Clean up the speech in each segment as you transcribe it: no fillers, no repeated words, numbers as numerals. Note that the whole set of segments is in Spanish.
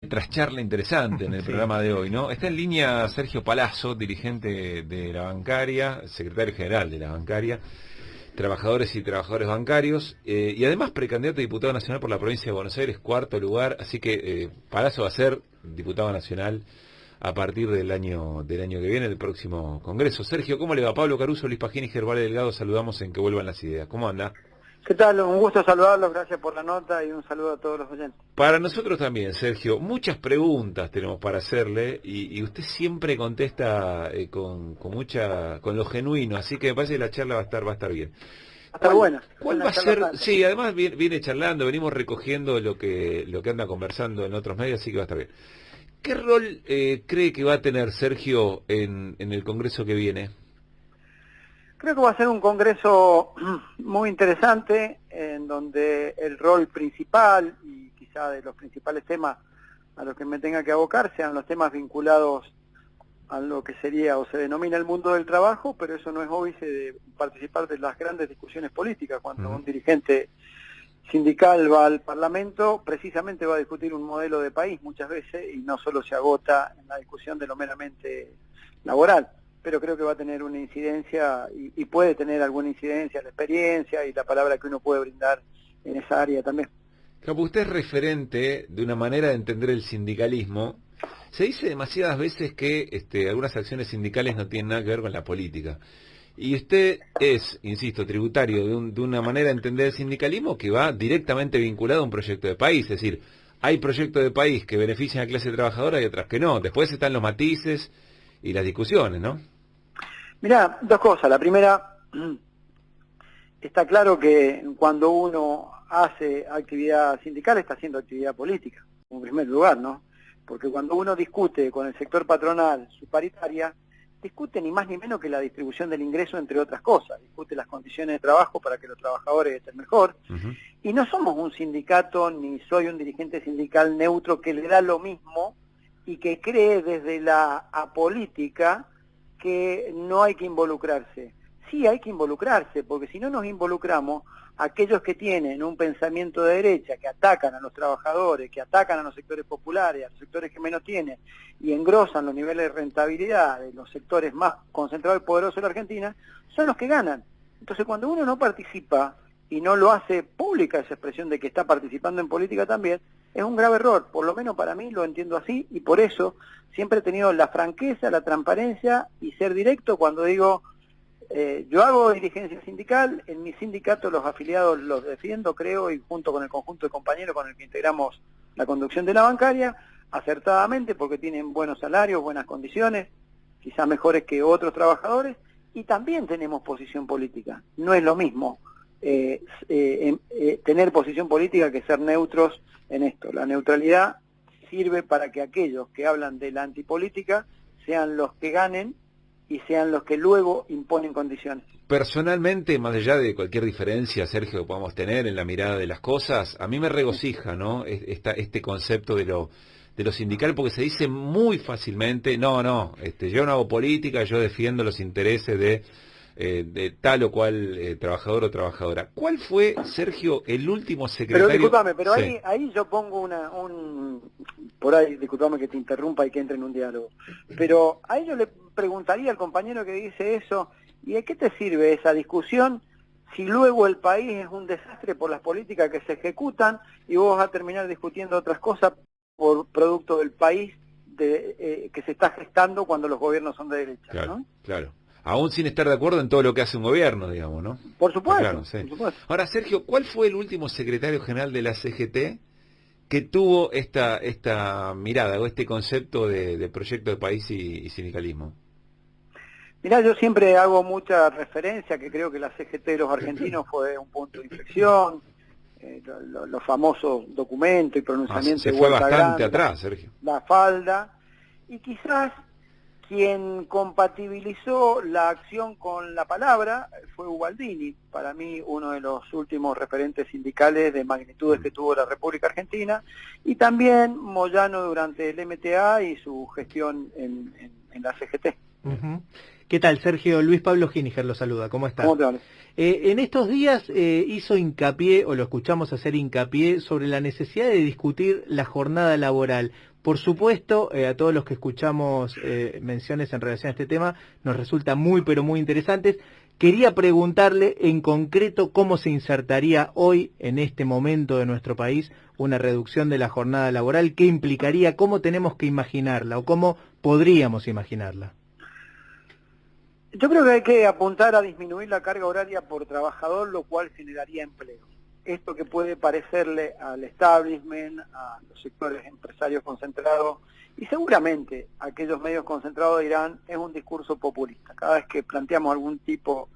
Tras charla interesante en el programa de hoy, ¿no? Está en línea Sergio Palazzo, dirigente de la bancaria, secretario general de la bancaria, trabajadores y trabajadores bancarios, y además precandidato a diputado nacional por la provincia de Buenos Aires, cuarto lugar, así que Palazzo va a ser diputado nacional a partir del año que viene, del próximo Congreso. Sergio, ¿cómo le va? Pablo Caruso, Luis Pagini y Gervale Delgado, saludamos en Que Vuelvan las Ideas. ¿Cómo anda? ¿Qué tal? Un gusto saludarlos, gracias por la nota y un saludo a todos los oyentes. Para nosotros también, Sergio, muchas preguntas tenemos para hacerle y usted siempre contesta con lo genuino, así que me parece que la charla va a estar bien. Va a estar buena. ¿Cuál va a ser? Sí, además viene charlando, venimos recogiendo lo que anda conversando en otros medios, así que va a estar bien. ¿Qué rol cree que va a tener Sergio en el Congreso que viene? Creo que va a ser un congreso muy interesante, en donde el rol principal y quizá de los principales temas a los que me tenga que abocar sean los temas vinculados a lo que sería o se denomina el mundo del trabajo, pero eso no es óbice de participar de las grandes discusiones políticas. Cuando un dirigente sindical va al Parlamento, precisamente va a discutir un modelo de país muchas veces y no solo se agota en la discusión de lo meramente laboral. Pero creo que va a tener una incidencia y puede tener alguna incidencia la experiencia y la palabra que uno puede brindar en esa área también. Como usted es referente de una manera de entender el sindicalismo. Se dice demasiadas veces que algunas acciones sindicales no tienen nada que ver con la política. Y usted es, insisto, tributario de una manera de entender el sindicalismo que va directamente vinculado a un proyecto de país. Es decir, hay proyectos de país que benefician a la clase trabajadora y otras que no. Después están los matices y las discusiones, ¿no? Mirá, dos cosas. La primera, está claro que cuando uno hace actividad sindical está haciendo actividad política, en primer lugar, ¿no? Porque cuando uno discute con el sector patronal su paritaria, discute ni más ni menos que la distribución del ingreso, entre otras cosas. Discute las condiciones de trabajo para que los trabajadores estén mejor. Y no somos un sindicato, ni soy un dirigente sindical neutro que le da lo mismo y que cree desde la apolítica que no hay que involucrarse. Sí hay que involucrarse, porque si no nos involucramos, aquellos que tienen un pensamiento de derecha, que atacan a los trabajadores, que atacan a los sectores populares, a los sectores que menos tienen, y engrosan los niveles de rentabilidad de los sectores más concentrados y poderosos de la Argentina, son los que ganan. Entonces cuando uno no participa y no lo hace pública esa expresión de que está participando en política también, es un grave error. Por lo menos para mí lo entiendo así, y por eso siempre he tenido la franqueza, la transparencia y ser directo cuando digo, yo hago dirigencia sindical, en mi sindicato los afiliados los defiendo, creo, y junto con el conjunto de compañeros con el que integramos la conducción de la bancaria, acertadamente, porque tienen buenos salarios, buenas condiciones, quizás mejores que otros trabajadores, y también tenemos posición política. No es lo mismo tener posición política que ser neutros en esto. La neutralidad sirve para que aquellos que hablan de la antipolítica sean los que ganen y sean los que luego imponen condiciones. Personalmente, más allá de cualquier diferencia, Sergio, que podamos tener en la mirada de las cosas, a mí me regocija, ¿no? Este concepto de lo sindical, porque se dice muy fácilmente, yo no hago política, yo defiendo los intereses de tal o cual trabajador o trabajadora. ¿Cuál fue, Sergio, el último secretario? Pero discúlpame, pero sí. ahí yo pongo por ahí, discúlpame que te interrumpa y que entre en un diálogo, pero ahí yo le preguntaría al compañero que dice eso, ¿y de qué te sirve esa discusión si luego el país es un desastre por las políticas que se ejecutan y vos vas a terminar discutiendo otras cosas por producto del país que se está gestando cuando los gobiernos son de derecha? Claro, ¿no? claro. Aún sin estar de acuerdo en todo lo que hace un gobierno, digamos, ¿no? Por supuesto, claro, sí. por supuesto. Ahora, Sergio, ¿cuál fue el último secretario general de la CGT que tuvo esta mirada o este concepto de proyecto de país y sindicalismo? Mirá, yo siempre hago mucha referencia, que creo que la CGT de los argentinos fue un punto de inflexión, los famosos documentos y pronunciamientos Se de fue Huerta bastante Grande, atrás, Sergio. la falda, y quizás quien compatibilizó la acción con la palabra fue Ubaldini, para mí uno de los últimos referentes sindicales de magnitudes que tuvo la República Argentina, y también Moyano durante el MTA y su gestión en la CGT. ¿Qué tal, Sergio? Luis Pablo Giniger lo saluda. ¿Cómo está? ¿Cómo te va? En estos días hizo hincapié, o lo escuchamos hacer hincapié, sobre la necesidad de discutir la jornada laboral. Por supuesto, a todos los que escuchamos menciones en relación a este tema, nos resulta muy, pero muy interesantes. Quería preguntarle en concreto cómo se insertaría hoy, en este momento de nuestro país, una reducción de la jornada laboral, qué implicaría, cómo tenemos que imaginarla o cómo podríamos imaginarla. Yo creo que hay que apuntar a disminuir la carga horaria por trabajador, lo cual generaría empleo. Esto que puede parecerle al establishment, a los sectores empresarios concentrados, y seguramente aquellos medios concentrados dirán, es un discurso populista. Cada vez que planteamos algún tipo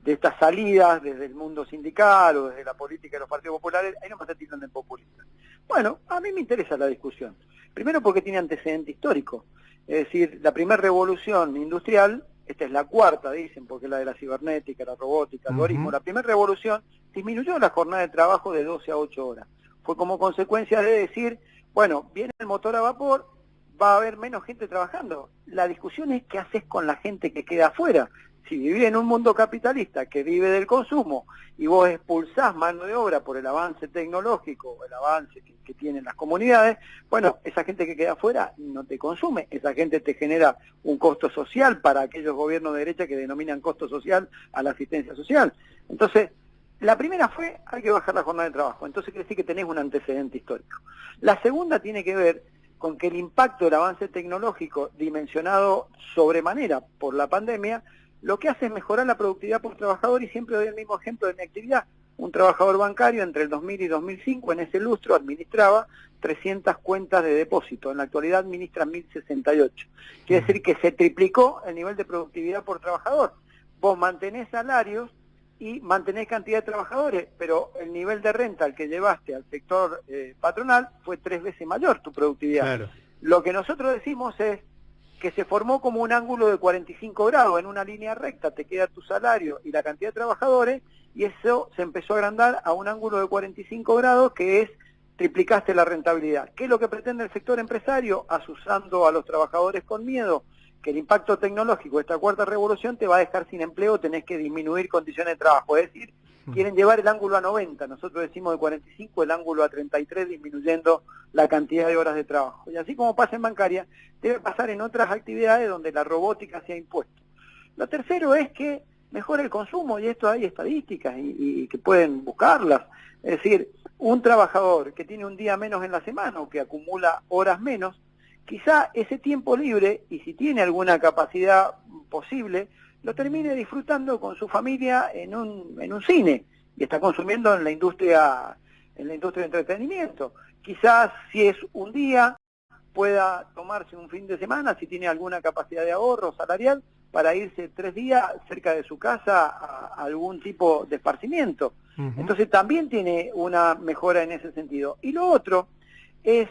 de estas salidas desde el mundo sindical o desde la política de los partidos populares, ahí no me tildan de populista. Bueno, a mí me interesa la discusión. Primero porque tiene antecedente histórico. Es decir, la primera revolución industrial, esta es la cuarta, dicen, porque es la de la cibernética, la robótica, el algoritmo. La primera revolución disminuyó la jornada de trabajo de 12 a 8 horas. Fue como consecuencia de decir, bueno, viene el motor a vapor, va a haber menos gente trabajando. La discusión es qué haces con la gente que queda afuera. Si vivís en un mundo capitalista que vive del consumo y vos expulsás mano de obra por el avance tecnológico, el avance que tienen las comunidades, bueno, esa gente que queda afuera no te consume, esa gente te genera un costo social para aquellos gobiernos de derecha que denominan costo social a la asistencia social. Entonces, la primera fue, hay que bajar la jornada de trabajo, entonces quiere decir que tenés un antecedente histórico. La segunda tiene que ver con que el impacto del avance tecnológico dimensionado sobremanera por la pandemia, lo que hace es mejorar la productividad por trabajador, y siempre doy el mismo ejemplo de mi actividad. Un trabajador bancario entre el 2000 y 2005, en ese lustro, administraba 300 cuentas de depósito. En la actualidad administra 1068. Quiere decir que se triplicó el nivel de productividad por trabajador. Vos mantenés salarios y mantenés cantidad de trabajadores, pero el nivel de renta al que llevaste al sector patronal fue 3 veces mayor tu productividad. Claro. Lo que nosotros decimos es que se formó como un ángulo de 45 grados, en una línea recta te queda tu salario y la cantidad de trabajadores, y eso se empezó a agrandar a un ángulo de 45 grados, que es triplicaste la rentabilidad. ¿Qué es lo que pretende el sector empresario? Asusando a los trabajadores con miedo, que el impacto tecnológico de esta cuarta revolución te va a dejar sin empleo, tenés que disminuir condiciones de trabajo, es decir, quieren llevar el ángulo a 90, nosotros decimos de 45, el ángulo a 33, disminuyendo la cantidad de horas de trabajo. Y así como pasa en bancaria, debe pasar en otras actividades donde la robótica se ha impuesto. Lo tercero es que mejora el consumo, y esto hay estadísticas y que pueden buscarlas. Es decir, un trabajador que tiene un día menos en la semana o que acumula horas menos, quizá ese tiempo libre, y si tiene alguna capacidad posible, lo termine disfrutando con su familia en un cine, y está consumiendo en la industria de entretenimiento. Quizás si es un día, pueda tomarse un fin de semana, si tiene alguna capacidad de ahorro salarial, para irse 3 días cerca de su casa a algún tipo de esparcimiento. Entonces también tiene una mejora en ese sentido. Y lo otro es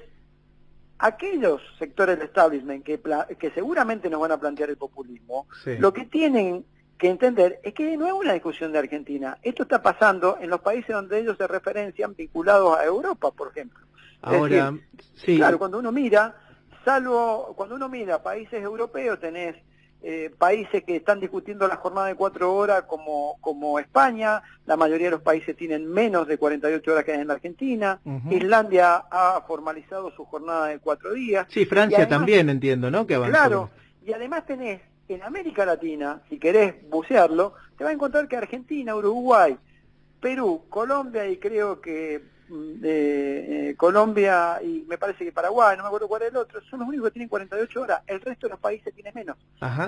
aquellos sectores del establishment que seguramente nos van a plantear el populismo, lo que tienen que entender es que no es una discusión de Argentina. Esto está pasando en los países donde ellos se referencian vinculados a Europa, por ejemplo. Ahora, es decir, sí. Claro, cuando uno mira países europeos, tenés países que están discutiendo la jornada de 4 horas como España, la mayoría de los países tienen menos de 48 horas que hay en la Argentina, Islandia ha formalizado su jornada de 4 días. Sí, Francia además, también entiendo, ¿no? Que avanzó. Claro, y además tenés en América Latina, si querés bucearlo, te vas a encontrar que Argentina, Uruguay, Perú, Colombia y creo que Colombia y me parece que Paraguay, no me acuerdo cuál es el otro, son los únicos que tienen 48 horas, el resto de los países tiene menos.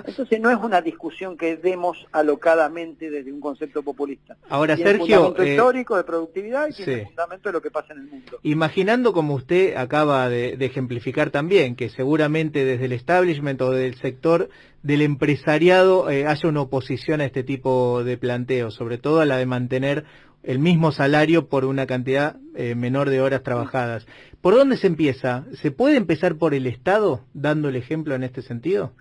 Entonces no es una discusión que demos alocadamente desde un concepto populista. Ahora, tiene Sergio, un fundamento histórico de productividad y tiene un fundamento de lo que pasa en el mundo. Imaginando, como usted acaba de ejemplificar también, que seguramente desde el establishment o del sector del empresariado haya una oposición a este tipo de planteos, sobre todo a la de mantener el mismo salario por una cantidad menor de horas trabajadas. ¿Por dónde se empieza? ¿Se puede empezar por el Estado, dando el ejemplo en este sentido?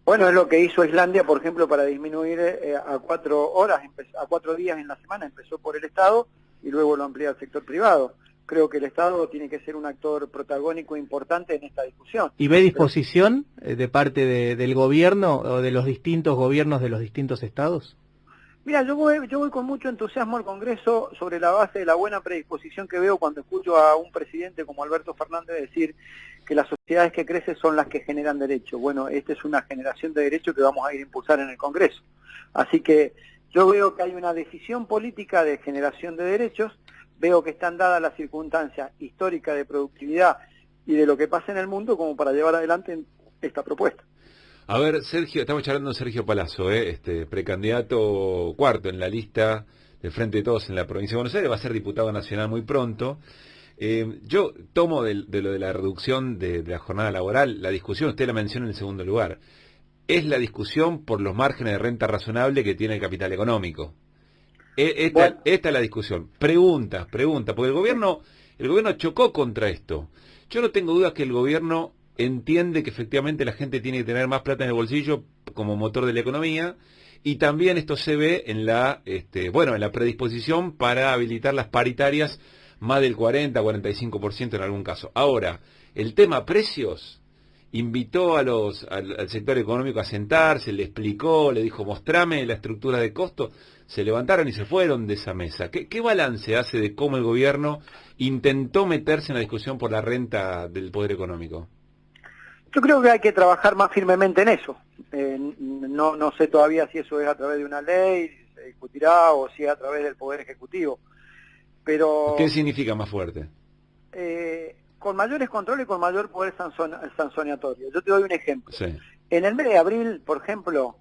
Bueno, es lo que hizo Islandia, por ejemplo, para disminuir a 4 horas, a 4 días en la semana, empezó por el Estado y luego lo amplía al sector privado. Creo que el Estado tiene que ser un actor protagónico importante en esta discusión. ¿Y ve disposición de parte del gobierno o de los distintos gobiernos de los distintos estados? Mira, yo voy con mucho entusiasmo al Congreso sobre la base de la buena predisposición que veo cuando escucho a un presidente como Alberto Fernández decir que las sociedades que crecen son las que generan derecho. Bueno, esta es una generación de derecho que vamos a ir a impulsar en el Congreso. Así que yo veo que hay una decisión política de generación de derechos, veo que están dadas las circunstancias históricas de productividad y de lo que pasa en el mundo como para llevar adelante esta propuesta. A ver, Sergio, estamos charlando con Sergio Palazzo, precandidato cuarto en la lista del Frente de Todos en la provincia de Buenos Aires, va a ser diputado nacional muy pronto. Yo tomo de lo de la reducción de la jornada laboral, la discusión, usted la menciona en el segundo lugar, es la discusión por los márgenes de renta razonable que tiene el capital económico. Esta es la discusión. Pregunta, porque el gobierno chocó contra esto. Yo no tengo dudas que el gobierno entiende que efectivamente la gente tiene que tener más plata en el bolsillo como motor de la economía, y también esto se ve en la predisposición para habilitar las paritarias más del 40-45% en algún caso. Ahora, el tema precios, invitó al sector económico a sentarse, le explicó, le dijo, mostrame la estructura de costo, se levantaron y se fueron de esa mesa. ¿Qué balance hace de cómo el gobierno intentó meterse en la discusión por la renta del poder económico? Yo creo que hay que trabajar más firmemente en eso. No sé todavía si eso es a través de una ley, se discutirá, o si es a través del Poder Ejecutivo. Pero ¿qué significa más fuerte? Con mayores controles y con mayor poder sancionatorio. Yo te doy un ejemplo. Sí. En el mes de abril, por ejemplo,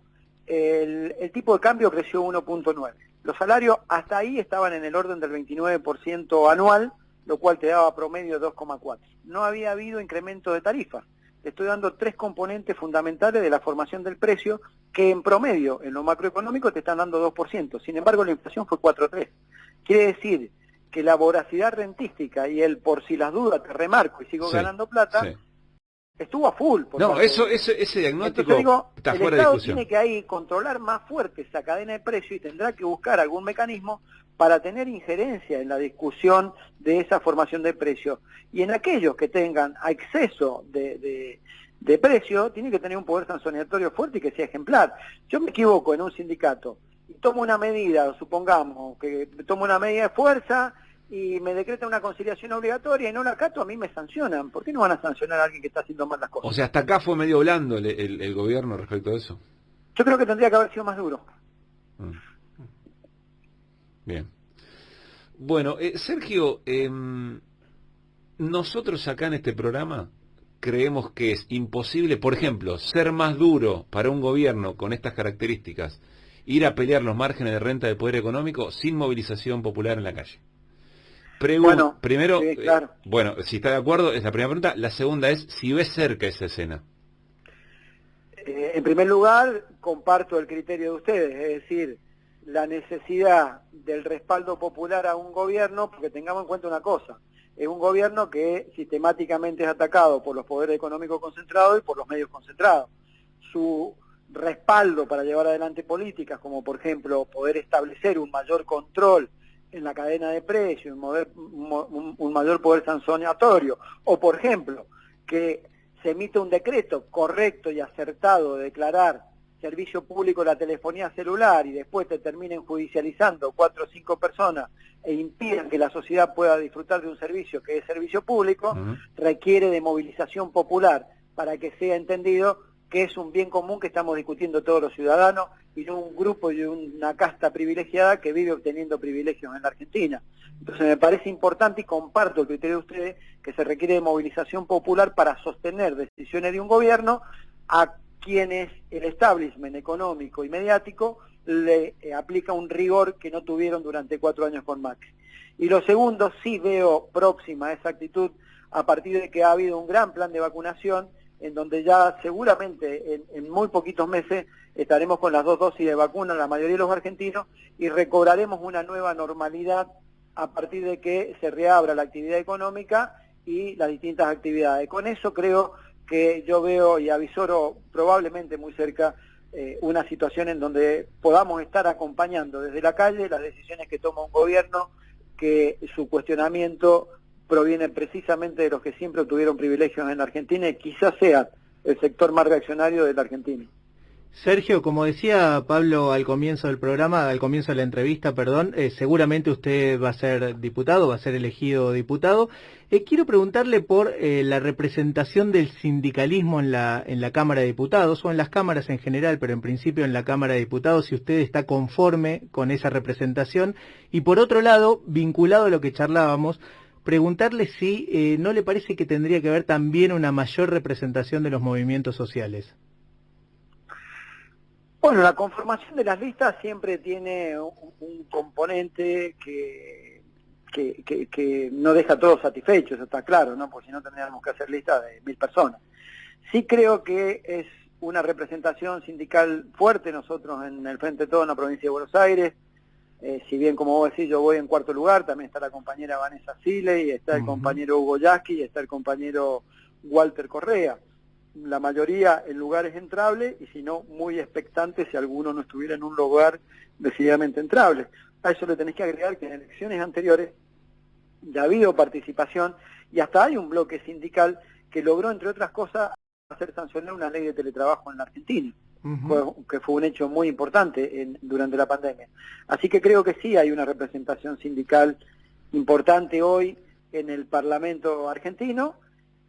el tipo de cambio creció 1.9. Los salarios hasta ahí estaban en el orden del 29% anual, lo cual te daba promedio 2,4. No había habido incremento de tarifas. Te estoy dando tres componentes fundamentales de la formación del precio que en promedio, en lo macroeconómico, te están dando 2%. Sin embargo, la inflación fue 4,3. Quiere decir que la voracidad rentística y el por si las dudas te remarco y sigo ganando plata, estuvo a full. No, ese diagnóstico entonces, digo, está fuera el de Estado discusión. tiene que ahí controlar más fuerte esa cadena de precios y tendrá que buscar algún mecanismo para tener injerencia en la discusión de esa formación de precios. Y en aquellos que tengan exceso de precio, tiene que tener un poder sancionatorio fuerte y que sea ejemplar. Yo me equivoco en un sindicato y tomo una medida, supongamos que tomo una medida de fuerza y me decretan una conciliación obligatoria y no la acato, a mí me sancionan. ¿Por qué no van a sancionar a alguien que está haciendo mal las cosas? O sea, hasta acá fue medio blando el gobierno respecto a eso. Yo creo que tendría que haber sido más duro. Bien. Bueno, Sergio, nosotros acá en este programa creemos que es imposible, por ejemplo, ser más duro para un gobierno con estas características, ir a pelear los márgenes de renta del poder económico sin movilización popular en la calle. Primero, sí, claro. Si está de acuerdo, es la primera pregunta. La segunda es si ves cerca esa escena. En primer lugar, comparto el criterio de ustedes, es decir, la necesidad del respaldo popular a un gobierno, porque tengamos en cuenta una cosa, es un gobierno que sistemáticamente es atacado por los poderes económicos concentrados y por los medios concentrados. Su respaldo para llevar adelante políticas, como por ejemplo poder establecer un mayor control en la cadena de precios, un mayor poder sancionatorio, o por ejemplo, que se emita un decreto correcto y acertado de declarar servicio público la telefonía celular y después te terminen judicializando 4 o 5 personas e impidan que la sociedad pueda disfrutar de un servicio que es servicio público, requiere de movilización popular para que sea entendido que es un bien común que estamos discutiendo todos los ciudadanos y no un grupo y una casta privilegiada que vive obteniendo privilegios en la Argentina. Entonces me parece importante y comparto el criterio de ustedes que se requiere de movilización popular para sostener decisiones de un gobierno a quienes el establishment económico y mediático le aplica un rigor que no tuvieron durante 4 años con Macri. Y lo segundo, sí veo próxima a esa actitud a partir de que ha habido un gran plan de vacunación en donde ya seguramente en muy poquitos meses estaremos con las 2 dosis de vacuna la mayoría de los argentinos y recobraremos una nueva normalidad a partir de que se reabra la actividad económica y las distintas actividades. Con eso creo que yo veo y avisoro probablemente muy cerca una situación en donde podamos estar acompañando desde la calle las decisiones que toma un gobierno, que su cuestionamiento proviene precisamente de los que siempre obtuvieron privilegios en la Argentina y quizás sea el sector más reaccionario de la Argentina. Sergio, como decía Pablo al comienzo del programa, al comienzo de la entrevista, perdón, seguramente usted va a ser diputado, va a ser elegido diputado. Quiero preguntarle por la representación del sindicalismo en la Cámara de Diputados, o en las cámaras en general, pero en principio en la Cámara de Diputados, si usted está conforme con esa representación. Y por otro lado, vinculado a lo que charlábamos, preguntarle si no le parece que tendría que haber también una mayor representación de los movimientos sociales. Bueno, la conformación de las listas siempre tiene un componente que no deja a todos satisfechos, eso está claro, ¿no? Porque si no tendríamos que hacer listas de 1000 personas. Sí creo que es una representación sindical fuerte nosotros en el Frente de Todo en la provincia de Buenos Aires. Si bien, como vos decís, yo voy en cuarto lugar, también está la compañera Vanessa Sile, y está el compañero Hugo Yasky, y está el compañero Walter Correa. La mayoría en lugares entrables, y si no, muy expectantes si alguno no estuviera en un lugar decididamente entrable. A eso le tenés que agregar que en elecciones anteriores ya ha habido participación, y hasta hay un bloque sindical que logró, entre otras cosas, hacer sancionar una ley de teletrabajo en la Argentina, que fue un hecho muy importante durante la pandemia. Así que creo que sí hay una representación sindical importante hoy en el Parlamento argentino,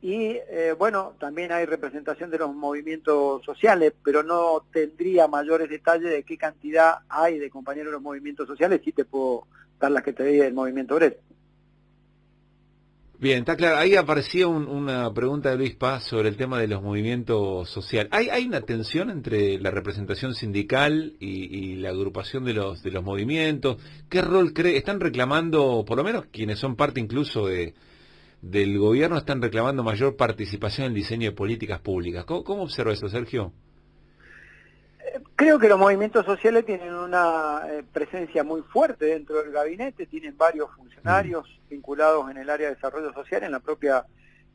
y bueno, también hay representación de los movimientos sociales, pero no tendría mayores detalles de qué cantidad hay de compañeros de los movimientos sociales. Sí te puedo dar las que te di del movimiento obrero. Bien, está claro. Ahí aparecía una pregunta de Luis Paz sobre el tema de los movimientos sociales. ¿Hay una tensión entre la representación sindical y la agrupación de los movimientos? ¿Qué rol cree? ¿Están reclamando, por lo menos quienes son parte incluso del gobierno, están reclamando mayor participación en el diseño de políticas públicas? ¿Cómo observa eso, Sergio? Creo que los movimientos sociales tienen una presencia muy fuerte dentro del gabinete, tienen varios funcionarios vinculados en el área de desarrollo social, en la propia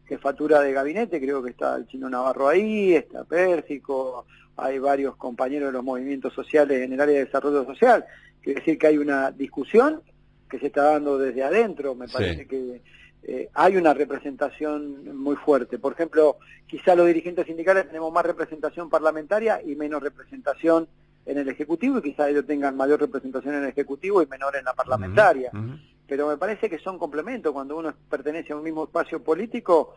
jefatura de gabinete. Creo que está el Chino Navarro ahí, está Pérsico, hay varios compañeros de los movimientos sociales en el área de desarrollo social. Quiere decir que hay una discusión que se está dando desde adentro, me parece que hay una representación muy fuerte. Por ejemplo, quizá los dirigentes sindicales tenemos más representación parlamentaria y menos representación en el Ejecutivo, y quizá ellos tengan mayor representación en el Ejecutivo y menor en la parlamentaria. Pero me parece que son complementos. Cuando uno pertenece a un mismo espacio político,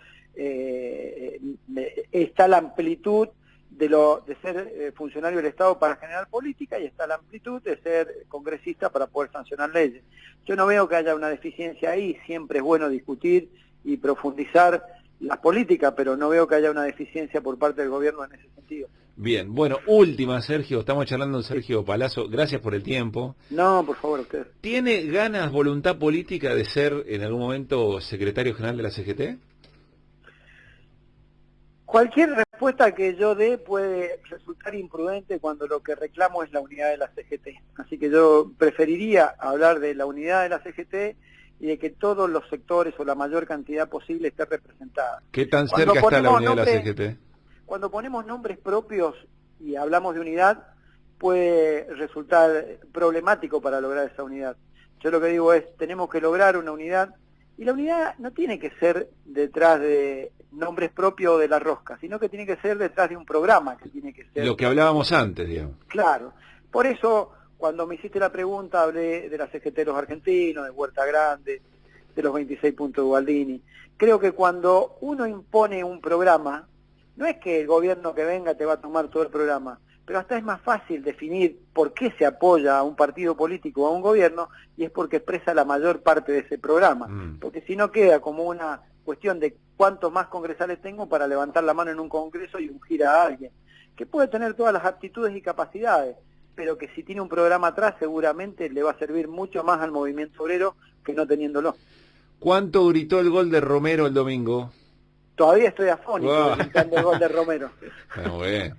está la amplitud de ser funcionario del Estado para generar política, y está la amplitud de ser congresista para poder sancionar leyes. Yo no veo que haya una deficiencia ahí. Siempre es bueno discutir y profundizar las políticas, pero no veo que haya una deficiencia por parte del gobierno en ese sentido. Bien, bueno, última, Sergio, estamos charlando con Sergio Palazzo, gracias por el tiempo. No, por favor, usted. ¿Tiene ganas, voluntad política de ser en algún momento secretario general de la CGT? Cualquier respuesta que yo dé puede resultar imprudente cuando lo que reclamo es la unidad de la CGT. Así que yo preferiría hablar de la unidad de la CGT y de que todos los sectores o la mayor cantidad posible esté representada. ¿Qué tan cerca está la unidad de la CGT? Cuando ponemos nombres propios y hablamos de unidad, puede resultar problemático para lograr esa unidad. Yo lo que digo es, tenemos que lograr una unidad, y la unidad no tiene que ser detrás de nombres propios de la rosca, sino que tiene que ser detrás de un programa, que tiene que ser... Lo que hablábamos antes, digamos. Claro. Por eso, cuando me hiciste la pregunta, hablé de la CGT de los argentinos, de Huerta Grande, de los 26 puntos de Ubaldini. Creo que cuando uno impone un programa, no es que el gobierno que venga te va a tomar todo el programa, pero hasta es más fácil definir por qué se apoya a un partido político o a un gobierno, y es porque expresa la mayor parte de ese programa. Porque si no, queda como una cuestión de cuántos más congresales tengo para levantar la mano en un congreso y ungir a alguien, que puede tener todas las aptitudes y capacidades, pero que si tiene un programa atrás seguramente le va a servir mucho más al movimiento obrero que no teniéndolo. ¿Cuánto gritó el gol de Romero el domingo? Todavía estoy afónico gritando el gol de Romero. Muy bien.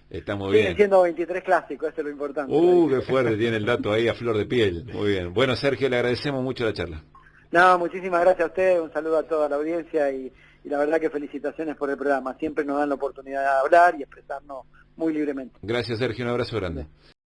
Está muy Siguen bien. siendo 23 clásicos, eso es lo importante. Qué fuerte, tiene el dato ahí a flor de piel. Muy bien. Bueno, Sergio, le agradecemos mucho la charla. No, muchísimas gracias a usted, un saludo a toda la audiencia, y la verdad que felicitaciones por el programa. Siempre nos dan la oportunidad de hablar y expresarnos muy libremente. Gracias, Sergio, un abrazo grande.